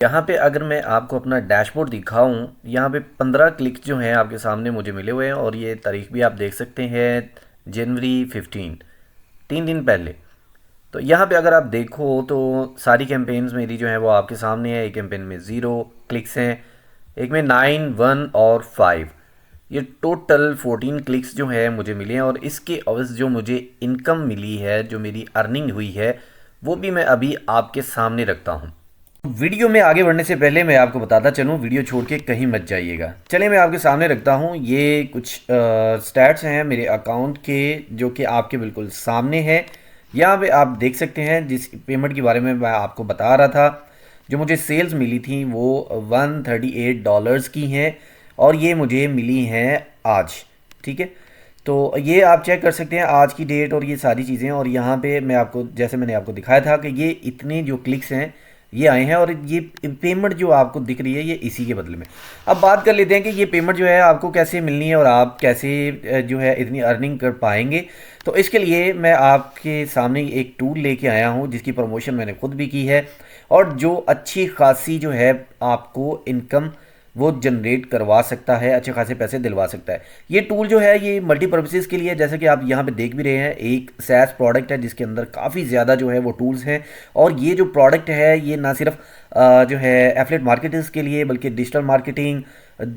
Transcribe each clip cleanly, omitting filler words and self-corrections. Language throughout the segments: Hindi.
यहाँ पे अगर मैं आपको अपना डैशबोर्ड दिखाऊं, यहाँ पे 15 क्लिक्स जो हैं आपके सामने मुझे मिले हुए हैं और ये तारीख भी आप देख सकते हैं, जनवरी 15, 3 दिन पहले। तो यहाँ पे अगर आप देखो तो सारी कैंपेन्स मेरी जो है वो आपके सामने है। एक कैंपेन में 0 क्लिक्स हैं, एक में 9, 1 और 5। ये टोटल 14 क्लिक्स जो है मुझे मिले हैं और इसके अवज़ जो मुझे इनकम मिली है, जो मेरी अर्निंग हुई है, वो भी मैं अभी आपके सामने रखता हूँ। वीडियो में आगे बढ़ने से पहले मैं आपको बताता चलूँ, वीडियो छोड़ के कहीं मत जाइएगा। चलिए मैं आपके सामने रखता हूँ ये कुछ स्टैट्स हैं मेरे अकाउंट के, जो कि आपके बिल्कुल सामने है। यहाँ पे आप देख सकते हैं जिस पेमेंट के बारे में मैं आपको बता रहा था, जो मुझे सेल्स मिली थी वो $138 की हैं और ये मुझे मिली हैं आज। ठीक है, तो ये आप चेक कर सकते हैं आज की डेट और ये सारी चीज़ें। और यहाँ पे मैं आपको, जैसे मैंने आपको दिखाया था कि ये इतने जो क्लिक्स हैं ये आए हैं और ये पेमेंट जो आपको दिख रही है ये इसी के बदले में। अब बात कर लेते हैं कि ये पेमेंट जो है आपको कैसे मिलनी है और आप कैसे जो है इतनी अर्निंग कर पाएंगे। तो इसके लिए मैं आपके सामने एक टूल लेके आया हूँ जिसकी प्रमोशन मैंने खुद भी की है और जो अच्छी खासी जो है आपको इनकम वो जनरेट करवा सकता है, अच्छे खासे पैसे दिलवा सकता है। ये टूल जो है ये मल्टीपर्पसेस के लिए है, जैसे कि आप यहाँ पे देख भी रहे हैं, एक सैस प्रोडक्ट है जिसके अंदर काफ़ी ज़्यादा जो है वो टूल्स हैं। और ये जो प्रोडक्ट है ये ना सिर्फ जो है एफिलिएट मार्केटर्स के लिए बल्कि डिजिटल मार्केटिंग,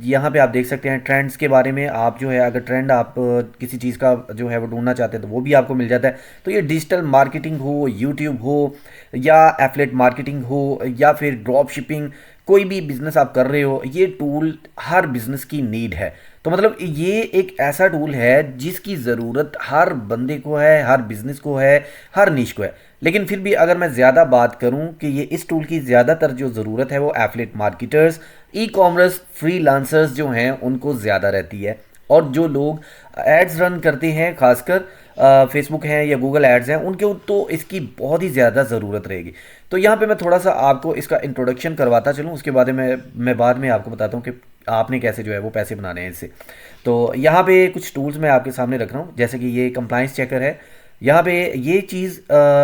यहाँ पे आप देख सकते हैं ट्रेंड्स के बारे में। आप जो है अगर ट्रेंड आप किसी चीज़ का जो है वो ढूंढना चाहते हैं तो वो भी आपको मिल जाता है। तो ये डिजिटल मार्केटिंग हो, यूट्यूब हो या एफिलिएट मार्केटिंग हो या फिर ड्रॉप शिपिंग, कोई भी बिजनेस आप कर रहे हो, ये टूल हर बिजनेस की नीड है। तो मतलब ये एक ऐसा टूल है जिसकी ज़रूरत हर बंदे को है, हर बिजनेस को है, हर निश को है। लेकिन फिर भी अगर मैं ज़्यादा बात करूं कि ये इस टूल की ज़्यादातर जो ज़रूरत है वो affiliate marketers, e commerce freelancers जो हैं उनको ज़्यादा रहती है। और जो लोग एड्स रन करते हैं, खासकर फेसबुक हैं या गूगल एड्स हैं, उनके तो इसकी बहुत ही ज़्यादा ज़रूरत रहेगी। तो यहाँ पे मैं थोड़ा सा आपको इसका इंट्रोडक्शन करवाता चलूँ, उसके बाद में मैं बाद में आपको बताता हूँ कि आपने कैसे जो है वो पैसे बनाने हैं इससे। तो यहाँ पे कुछ टूल्स मैं आपके सामने रख रहा हूँ, जैसे कि ये कंप्लाइंस चेकर है। यहाँ पे ये चीज़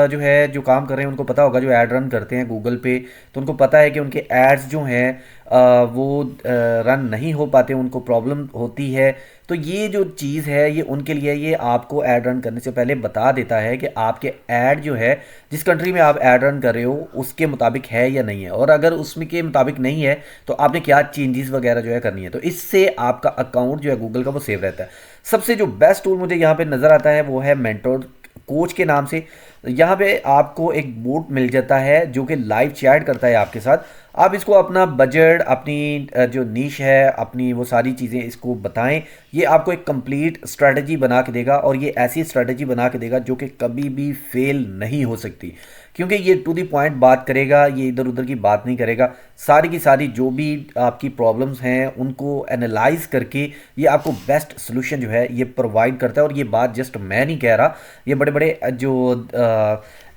जो है जो काम कर रहे हैं उनको पता होगा, जो ऐड रन करते हैं गूगल पे, तो उनको पता है कि उनके एड्स जो हैं वो रन नहीं हो पाते, उनको प्रॉब्लम होती है। तो ये जो चीज़ है ये उनके लिए, ये आपको ऐड रन करने से पहले बता देता है कि आपके ऐड जो है जिस कंट्री में आप ऐड रन कर रहे हो उसके मुताबिक है या नहीं है, और अगर उसमें के मुताबिक नहीं है तो आपने क्या चेंजेस वगैरह जो है करनी है। तो इससे आपका अकाउंट जो है गूगल का वो सेव रहता है। सबसे जो बेस्ट टूल मुझे यहाँ पे नज़र आता है वो है मेंटोर कोच के नाम से। यहाँ पे आपको एक बोट मिल जाता है जो कि लाइव चैट करता है आपके साथ। आप इसको अपना बजट, अपनी जो नीश है, अपनी वो सारी चीज़ें इसको बताएं। ये आपको एक कंप्लीट स्ट्रेटजी बना के देगा और ये ऐसी स्ट्रेटजी बना के देगा जो कि कभी भी फेल नहीं हो सकती, क्योंकि ये टू दी पॉइंट बात करेगा, ये इधर उधर की बात नहीं करेगा। सारी की सारी जो भी आपकी प्रॉब्लम्स हैं उनको एनालाइज करके ये आपको बेस्ट सोल्यूशन जो है ये प्रोवाइड करता है। और ये बात जस्ट मैं नहीं कह रहा, ये बड़े बड़े जो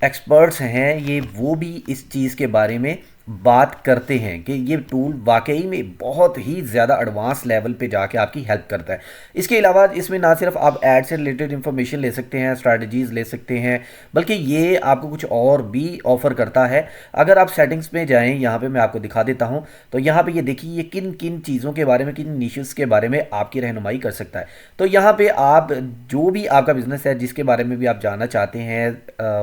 एक्सपर्ट्स हैं ये वो भी इस चीज़ के बारे में बात करते हैं कि ये टूल वाकई में बहुत ही ज़्यादा एडवांस लेवल पे जाके आपकी हेल्प करता है। इसके अलावा इसमें ना सिर्फ आप ऐड से रिलेटेड इन्फॉर्मेशन ले सकते हैं, स्ट्रैटेजीज ले सकते हैं, बल्कि ये आपको कुछ और भी ऑफर करता है। अगर आप सेटिंग्स में जाएं, यहाँ पे मैं आपको दिखा देता हूँ, तो यहाँ पे ये देखिए ये किन किन चीज़ों के बारे में, किन निशेस के बारे में आपकी रहनुमाई कर सकता है। तो यहाँ पे आप जो भी आपका बिजनेस है जिसके बारे में भी आप जानना चाहते हैं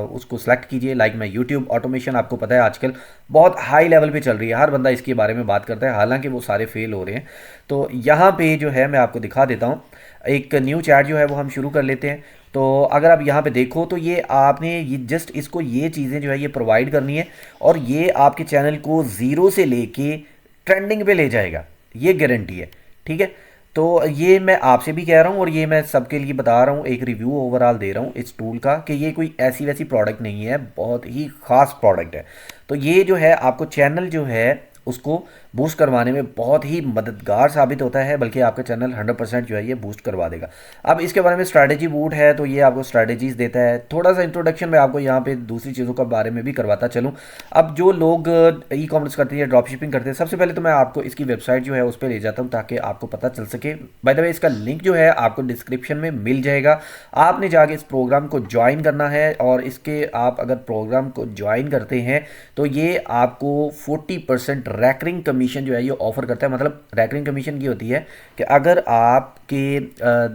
उसको सेलेक्ट कीजिए। लाइक मैं यूट्यूब ऑटोमेशन, आपको पता है आजकल बहुत हाई लेवल पे चल रही है, हर बंदा इसके बारे में बात करता है, हालांकि वो सारे फेल हो रहे हैं। तो यहाँ पे जो है मैं आपको दिखा देता हूँ, एक न्यू चैट जो है वो हम शुरू कर लेते हैं। तो अगर आप यहाँ पे देखो तो ये आपने ये जस्ट इसको ये चीज़ें जो है ये प्रोवाइड करनी है और ये आपके चैनल को ज़ीरो से लेके ट्रेंडिंग पे ले जाएगा, ये गारंटी है। ठीक है, तो ये मैं आपसे भी कह रहा हूँ और ये मैं सबके लिए बता रहा हूँ, एक रिव्यू ओवरऑल दे रहा हूँ इस टूल का कि ये कोई ऐसी वैसी प्रोडक्ट नहीं है, बहुत ही ख़ास प्रोडक्ट है। तो ये जो है आपको चैनल जो है उसको बूस्ट करवाने में बहुत ही मददगार साबित होता है, बल्कि आपका चैनल 100% जो है ये बूस्ट करवा देगा। अब इसके बारे में स्ट्रैटेजी बूट है, तो ये आपको स्ट्रैटेजीज देता है। थोड़ा सा इंट्रोडक्शन मैं आपको यहाँ पे दूसरी चीज़ों के बारे में भी करवाता चलूँ। अब जो लोग ई कॉमर्स करते हैं, ड्रॉप शिपिंग करते हैं, सबसे पहले तो मैं आपको इसकी वेबसाइट जो है उस पर ले जाता हूँ ताकि आपको पता चल सके। बाय द वे इसका लिंक जो है आपको डिस्क्रिप्शन में मिल जाएगा। आपने जाके इस प्रोग्राम को ज्वाइन करना है, और इसके आप अगर प्रोग्राम को ज्वाइन करते हैं तो ये आपको 40% रैकरिंग कमीशन जो है ये ऑफर करता है। मतलब रैकरिंग कमीशन की होती है कि अगर आपके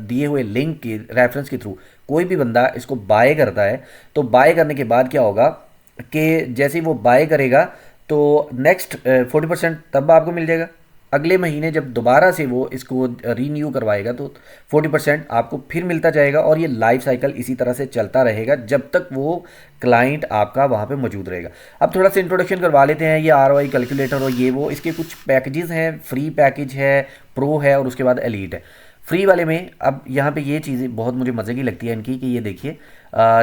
दिए हुए लिंक के रेफरेंस के थ्रू कोई भी बंदा इसको बाय करता है, तो बाय करने के बाद क्या होगा कि जैसे ही वो बाय करेगा तो नेक्स्ट 40% तब आपको मिल जाएगा। अगले महीने जब दोबारा से वो इसको रीन्यू करवाएगा तो 40% आपको फिर मिलता जाएगा, और ये लाइफ साइकिल इसी तरह से चलता रहेगा जब तक वो क्लाइंट आपका वहाँ पे मौजूद रहेगा। अब थोड़ा सा इंट्रोडक्शन करवा लेते हैं। ये ROI कैलकुलेटर और ये वो इसके कुछ पैकेजेस हैं। फ्री पैकेज है, प्रो है, और उसके बाद एलीट है। फ्री वाले में अब यहाँ पे ये चीज़ें बहुत मुझे मज़े की लगती है इनकी कि ये देखिए,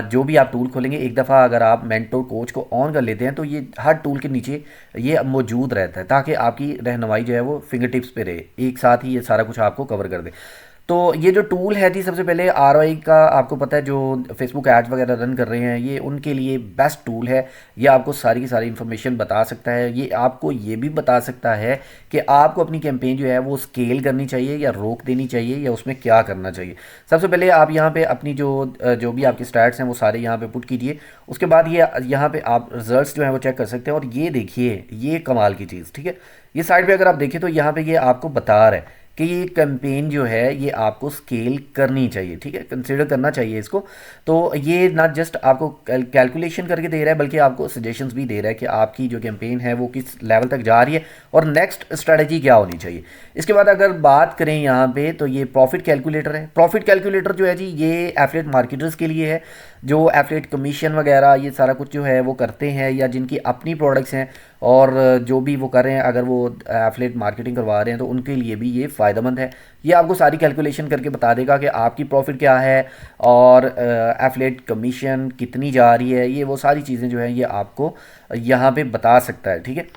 जो भी आप टूल खोलेंगे, एक दफ़ा अगर आप मेंटोर कोच को ऑन कर लेते हैं तो ये हर टूल के नीचे ये मौजूद रहता है ताकि आपकी रहनुमाई जो है वो फिंगर टिप्स पे रहे, एक साथ ही ये सारा कुछ आपको कवर कर दे। तो ये जो टूल है थी, सबसे पहले ROI का आपको पता है, जो फेसबुक एड्स वगैरह रन कर रहे हैं ये उनके लिए बेस्ट टूल है। ये आपको सारी की सारी इन्फॉर्मेशन बता सकता है। ये आपको ये भी बता सकता है कि आपको अपनी कैंपेन जो है वो स्केल करनी चाहिए या रोक देनी चाहिए, या उसमें क्या करना चाहिए। सबसे पहले आप यहाँ पे अपनी जो भी आपके स्टैट्स हैं वो सारे यहाँ पे पुट कीजिए। उसके बाद ये यहाँ पे आप रिजल्ट्स जो हैं वो चेक कर सकते हैं। और ये देखिए, ये कमाल की चीज़, ठीक है। ये साइड पे अगर आप देखें तो यहाँ पे ये आपको बता रहा है कि ये कैंपेन जो है ये आपको स्केल करनी चाहिए, ठीक है, कंसिडर करना चाहिए इसको। तो ये ना जस्ट आपको कैलकुलेशन करके दे रहा है, बल्कि आपको सजेशंस भी दे रहा है कि आपकी जो कैंपेन है वो किस लेवल तक जा रही है और नेक्स्ट स्ट्रेटजी क्या होनी चाहिए। इसके बाद अगर बात करें यहाँ पे, तो ये प्रॉफिट कैलकुलेटर है। प्रॉफिट कैलकुलेटर जो है जी, ये एफिलिएट मार्केटर्स के लिए है, जो एफिलिएट कमीशन वगैरह ये सारा कुछ जो है वो करते हैं, या जिनकी अपनी प्रोडक्ट्स हैं और जो भी वो कर रहे हैं, अगर वो एफिलिएट मार्केटिंग करवा रहे हैं तो उनके लिए भी ये फ़ायदेमंद है। ये आपको सारी कैलकुलेशन करके बता देगा कि आपकी प्रॉफिट क्या है और एफिलिएट कमीशन कितनी जा रही है। ये वो सारी चीज़ें जो हैं ये आपको यहाँ पे बता सकता है, ठीक है।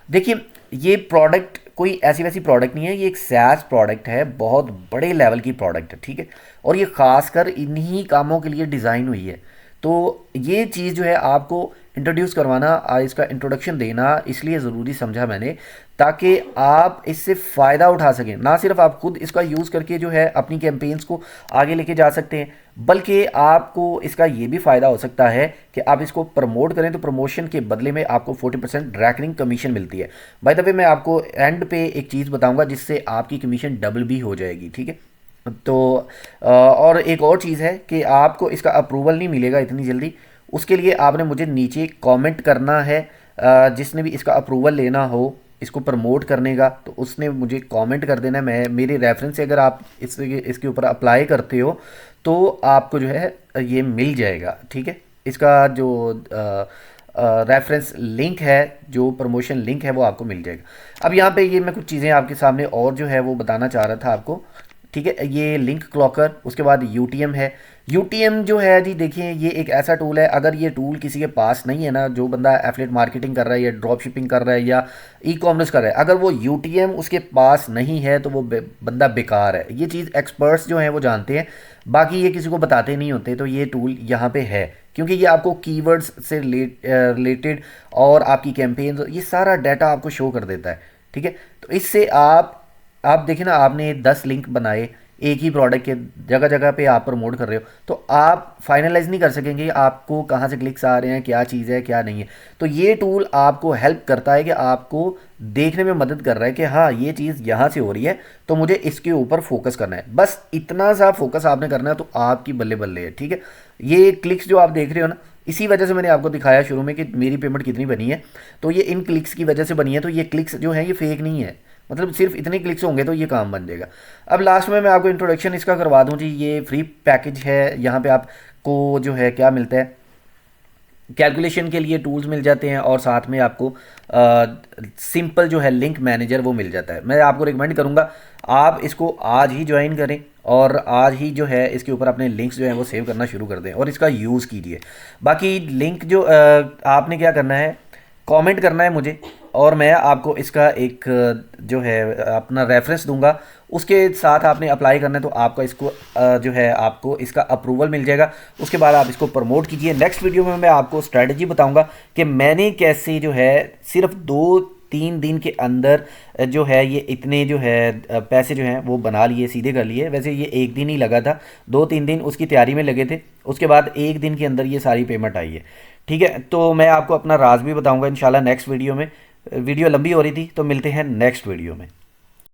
देखिए, ये प्रोडक्ट कोई ऐसी वैसी प्रोडक्ट नहीं है, ये एक SaaS प्रोडक्ट है, बहुत बड़े लेवल की प्रोडक्ट है, ठीक है। और ये खासकर इन्हीं कामों के लिए डिज़ाइन हुई है। तो ये चीज़ जो है आपको इंट्रोड्यूस करवाना, इसका इंट्रोडक्शन देना इसलिए ज़रूरी समझा मैंने, ताकि आप इससे फ़ायदा उठा सकें। ना सिर्फ आप खुद इसका यूज़ करके जो है अपनी कैंपेन्स को आगे लेके जा सकते हैं, बल्कि आपको इसका ये भी फ़ायदा हो सकता है कि आप इसको प्रमोट करें तो प्रमोशन के बदले में आपको 40% रैकरिंग कमीशन मिलती है। बाय द वे, मैं आपको एंड पे एक चीज़ बताऊँगा जिससे आपकी कमीशन डबल भी हो जाएगी, ठीक है। तो और एक और चीज़ है कि आपको इसका अप्रूवल नहीं मिलेगा इतनी जल्दी। उसके लिए आपने मुझे नीचे कमेंट करना है। जिसने भी इसका अप्रूवल लेना हो इसको प्रमोट करने का, तो उसने मुझे कमेंट कर देना है। मैं मेरे रेफरेंस से अगर आप इसके ऊपर अप्लाई करते हो तो आपको जो है ये मिल जाएगा, ठीक है। इसका जो रेफरेंस लिंक है, जो प्रमोशन लिंक है, वो आपको मिल जाएगा। अब यहाँ पे ये मैं कुछ चीज़ें आपके सामने और जो है वो बताना चाह रहा था आपको, ठीक है। ये लिंक क्लॉकर, उसके बाद UTM है। UTM जो है जी, देखिए ये एक ऐसा टूल है, अगर ये टूल किसी के पास नहीं है ना, जो बंदा एफिलिएट मार्केटिंग कर रहा है या ड्रॉप शिपिंग कर रहा है या ई-कॉमर्स कर रहा है, अगर वो UTM उसके पास नहीं है तो वो बंदा बेकार है। ये चीज़ एक्सपर्ट्स जो हैं वो जानते हैं, बाकी ये किसी को बताते नहीं होते। तो ये टूल यहाँ पे है, क्योंकि ये आपको कीवर्ड्स से रिलेटेड और आपकी कैंपेन, ये सारा डाटा आपको शो कर देता है, ठीक है। तो इससे आप देखिए ना, आपने 10 लिंक बनाए एक ही प्रोडक्ट के, जगह जगह पे आप प्रमोट कर रहे हो, तो आप फाइनलाइज नहीं कर सकेंगे आपको कहाँ से क्लिक्स आ रहे हैं, क्या चीज़ है क्या नहीं है। तो ये टूल आपको हेल्प करता है कि आपको देखने में मदद कर रहा है कि हाँ ये चीज़ यहाँ से हो रही है, तो मुझे इसके ऊपर फोकस करना है। बस इतना सा फोकस आपने करना है तो आपकी बल्ले बल्ले है, ठीक है। ये क्लिक्स जो आप देख रहे हो ना, इसी वजह से मैंने आपको दिखाया शुरू में कि मेरी पेमेंट कितनी बनी है, तो ये इन क्लिक्स की वजह से बनी है। तो ये क्लिक्स जो हैं ये फेक नहीं है, मतलब सिर्फ इतने क्लिक्स होंगे तो ये काम बन जाएगा। अब लास्ट में मैं आपको इंट्रोडक्शन इसका करवा दूं जी। ये फ्री पैकेज है, यहाँ पे आपको जो है क्या मिलता है, कैलकुलेशन के लिए टूल्स मिल जाते हैं और साथ में आपको सिंपल जो है लिंक मैनेजर वो मिल जाता है। मैं आपको रिकमेंड करूँगा आप इसको आज ही ज्वाइन करें और आज ही जो है इसके ऊपर अपने लिंक्स जो हैं वो सेव करना शुरू कर दें और इसका यूज़ कीजिए। बाकी लिंक जो आपने क्या करना है, कमेंट करना है मुझे, और मैं आपको इसका एक जो है अपना रेफरेंस दूंगा, उसके साथ आपने अप्लाई करना है तो आपका इसको जो है आपको इसका अप्रूवल मिल जाएगा। उसके बाद आप इसको प्रमोट कीजिए। नेक्स्ट वीडियो में मैं आपको स्ट्रेटजी बताऊंगा कि मैंने कैसे जो है सिर्फ 2-3 दिन के अंदर जो है ये इतने जो है पैसे जो हैं वो बना लिए, सीधे कर लिए। वैसे ये एक दिन ही लगा था, 2-3 दिन उसकी तैयारी में लगे थे, उसके बाद एक दिन के अंदर ये सारी पेमेंट आई है। ठीक है, तो मैं आपको अपना राज भी बताऊंगा इंशाल्लाह नेक्स्ट वीडियो में। वीडियो लंबी हो रही थी तो मिलते हैं नेक्स्ट वीडियो में।